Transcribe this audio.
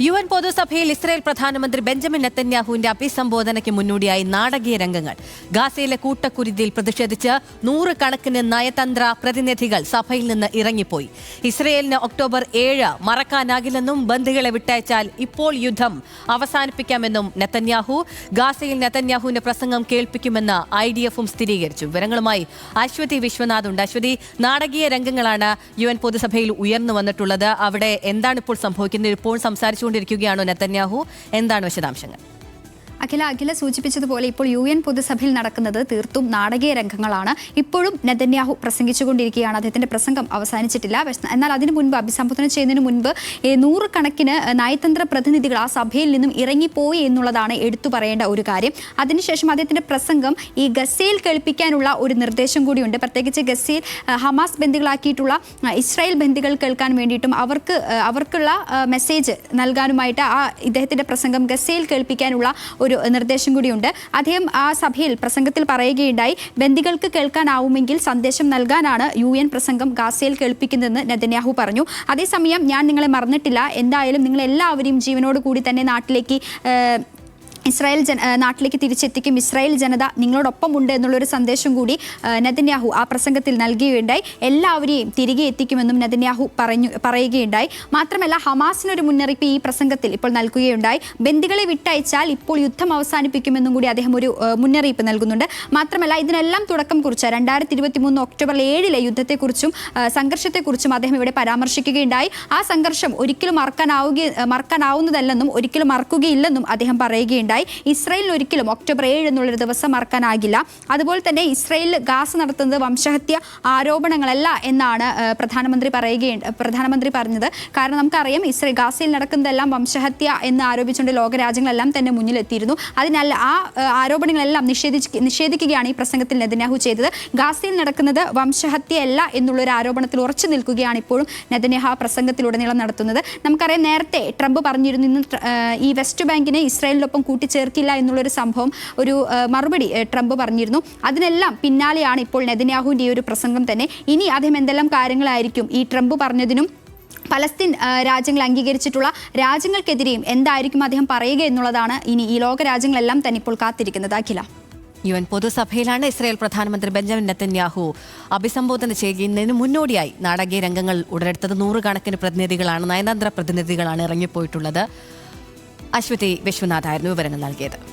UN പൊതുസഭയിൽ Israel പ്രധാനമന്ത്രി Benjamin നെതന്യാഹുവിന്റെ അഭിസംബോധനയ്ക്ക് മുന്നോടിയായി നാടകീയ രംഗങ്ങൾ. ഗാസയിലെ കൂട്ടക്കുരുതിയിൽ പ്രതിഷേധിച്ച് നൂറുകണക്കിന് നയതന്ത്ര പ്രതിനിധികൾ സഭയിൽ നിന്ന് ഇറങ്ങിപ്പോയി. ഇസ്രായേലിന് ഒക്ടോബർ 7 മറക്കാനാകില്ലെന്നും ബന്ദികളെ വിട്ടയച്ചാൽ ഇപ്പോൾ യുദ്ധം അവസാനിപ്പിക്കാമെന്നും നെതന്യാഹു. ഗാസയിൽ നെതന്യാഹുവിന്റെ പ്രസംഗം കേൾപ്പിക്കുമെന്ന് IDFും സ്ഥിരീകരിച്ചു. വിവരങ്ങളുമായി അശ്വതി വിശ്വനാഥ് ഉണ്ട്. അശ്വതി, നാടകീയ രംഗങ്ങളാണ് UN പൊതുസഭയിൽ ഉയർന്നു വന്നിട്ടുള്ളത്. അവിടെ എന്താണ് ഇപ്പോൾ സംഭവിക്കുന്നത്? ഇപ്പോൾ സംസാരിച്ചുകൊണ്ടിരിക്കുകയാണോ നെതന്യാഹു? എന്താണ് വിശദാംശങ്ങൾ? അഖില സൂചിപ്പിച്ചതുപോലെ ഇപ്പോൾ UN പൊതുസഭയിൽ നടക്കുന്നത് തീർത്തും നാടകീയ രംഗങ്ങളാണ്. ഇപ്പോഴും നെതന്യാഹു പ്രസംഗിച്ചുകൊണ്ടിരിക്കുകയാണ്. അദ്ദേഹത്തിന്റെ പ്രസംഗം അവസാനിച്ചിട്ടില്ല. എന്നാൽ അതിനു മുൻപ്, അഭിസംബോധന ചെയ്യുന്നതിന് മുൻപ് നൂറുകണക്കിന് നയതന്ത്ര പ്രതിനിധികൾ ആ സഭയിൽ നിന്നും ഇറങ്ങിപ്പോയി എന്നുള്ളതാണ് എടുത്തു പറയേണ്ട ഒരു കാര്യം. അതിനുശേഷം അദ്ദേഹത്തിന്റെ പ്രസംഗം ഈ ഗസയിൽ കേൾപ്പിക്കാനുള്ള ഒരു നിർദ്ദേശം കൂടിയുണ്ട്. പ്രത്യേകിച്ച് ഗസയിൽ ഹമാസ് ബന്ദികളാക്കിയിട്ടുള്ള ഇസ്രായേൽ ബന്ദികൾ കേൾക്കാൻ വേണ്ടിയിട്ടും അവർക്കുള്ള മെസ്സേജ് നൽകാനുമായിട്ട് ഇദ്ദേഹത്തിന്റെ പ്രസംഗം ഗസയിൽ കേൾപ്പിക്കാനുള്ള ഒരു നിർദ്ദേശം കൂടിയുണ്ട്. അദ്ദേഹം ആ സഭയിൽ പ്രസംഗത്തിൽ പറയുകയുണ്ടായി, ബന്ദികൾക്ക് കേൾക്കാനാവുമെങ്കിൽ സന്ദേശം നൽകാനാണ് UN പ്രസംഗം ഗാസയിൽ കേൾപ്പിക്കുന്നതെന്ന് നെതന്യാഹു പറഞ്ഞു. അതേസമയം ഞാൻ നിങ്ങളെ മറന്നിട്ടില്ല, എന്തായാലും നിങ്ങളെല്ലാവരെയും ജീവനോട് കൂടി തന്നെ നാട്ടിലേക്ക് നാട്ടിലേക്ക് തിരിച്ചെത്തിക്കും. ഇസ്രായേൽ ജനത നിങ്ങളോടൊപ്പം ഉണ്ട് എന്നുള്ളൊരു സന്ദേശം കൂടി നെതന്യാഹു ആ പ്രസംഗത്തിൽ നൽകുകയുണ്ടായി. എല്ലാവരെയും തിരികെ എത്തിക്കുമെന്നും നെതന്യാഹു പറയുകയുണ്ടായി. മാത്രമല്ല, ഹമാസിനൊരു മുന്നറിയിപ്പ് ഈ പ്രസംഗത്തിൽ ഇപ്പോൾ നൽകുകയുണ്ടായി. ബന്ദികളെ വിട്ടയച്ചാൽ ഇപ്പോൾ യുദ്ധം അവസാനിപ്പിക്കുമെന്നും കൂടി അദ്ദേഹം ഒരു മുന്നറിയിപ്പ് നൽകുന്നുണ്ട്. മാത്രമല്ല, ഇതിനെല്ലാം തുടക്കം കുറിച്ച 2023 ഒക്ടോബർ 7 യുദ്ധത്തെക്കുറിച്ചും സംഘർഷത്തെക്കുറിച്ചും അദ്ദേഹം ഇവിടെ പരാമർശിക്കുകയുണ്ടായി. ആ സംഘർഷം ഒരിക്കലും മറക്കാനാവുന്നതല്ലെന്നും ഒരിക്കലും മറക്കുകയില്ലെന്നും അദ്ദേഹം പറയുകയുണ്ടായി. ഇസ്രായേലിന് ഒരിക്കലും ഒക്ടോബർ 7 എന്നുള്ളൊരു ദിവസം മറക്കാനാകില്ല. അതുപോലെ ഇസ്രായേലിൽ ഗാസ നടത്തുന്നത് വംശഹത്യ ആരോപണങ്ങളല്ല എന്നാണ് പ്രധാനമന്ത്രി പറഞ്ഞത്. കാരണം നമുക്കറിയാം, ഗാസയിൽ നടക്കുന്നതെല്ലാം വംശഹത്യ എന്ന് ആരോപിച്ചുകൊണ്ട് ലോകരാജ്യങ്ങളെല്ലാം തന്നെ മുന്നിലെത്തിയിരുന്നു. അതിനാൽ ആ ആരോപണങ്ങളെല്ലാം നിഷേധിക്കുകയാണ് ഈ പ്രസംഗത്തിൽ നെതന്യാഹു ചെയ്തത്. ഗാസയിൽ നടക്കുന്നത് വംശഹത്യയല്ല എന്നുള്ളൊരു ആരോപണത്തിൽ ഉറച്ചു നിൽക്കുകയാണ് ഇപ്പോഴും നെതന്യാഹു ആ പ്രസംഗത്തിലുടനീളം നടത്തുന്നത്. നമുക്കറിയാം, നേരത്തെ ട്രംപ് പറഞ്ഞിരുന്നു ഇന്ന് ഈ വെസ്റ്റ് ബാങ്കിനെ ഇസ്രായേലിനൊപ്പം കൂട്ടിച്ചേർക്കില്ല എന്നുള്ളൊരു സംഭവം, ഒരു മറുപടി ട്രംപ് പറഞ്ഞിരുന്നു. അതിനെല്ലാം പിന്നാലെയാണ് ഇപ്പോൾ നെതന്യാഹുവിൻ്റെ ഈ ഒരു പ്രസംഗം തന്നെ. ഇനി അദ്ദേഹം എന്തെല്ലാം കാര്യങ്ങളായിരിക്കും ഈ ട്രംപ് പറഞ്ഞതിനും പലസ്തീൻ രാജ്യങ്ങൾ അംഗീകരിച്ചിട്ടുള്ള രാജ്യങ്ങൾക്കെതിരെയും എന്തായിരിക്കും അദ്ദേഹം പറയുക എന്നുള്ളതാണ് ഇനി ഈ ലോക രാജ്യങ്ങളെല്ലാം തന്നെ ഇപ്പോൾ കാത്തിരിക്കുന്നത്. അഖില, UN പൊതുസഭയിലാണ് ഇസ്രായേൽ പ്രധാനമന്ത്രി ബെഞ്ചമിൻ നെതന്യാഹു അഭിസംബോധന ചെയ്യുന്നതിന് മുന്നോടിയായി നാടകീയ രംഗങ്ങൾ ഉടലെടുത്തത്. നൂറുകണക്കിന് പ്രതിനിധികളാണ്, നയതന്ത്ര പ്രതിനിധികളാണ് ഇറങ്ങിപ്പോയിട്ടുള്ളത്. അശ്വതി വിശ്വനാഥായിരുന്നു വിവരങ്ങൾ നൽകിയത്.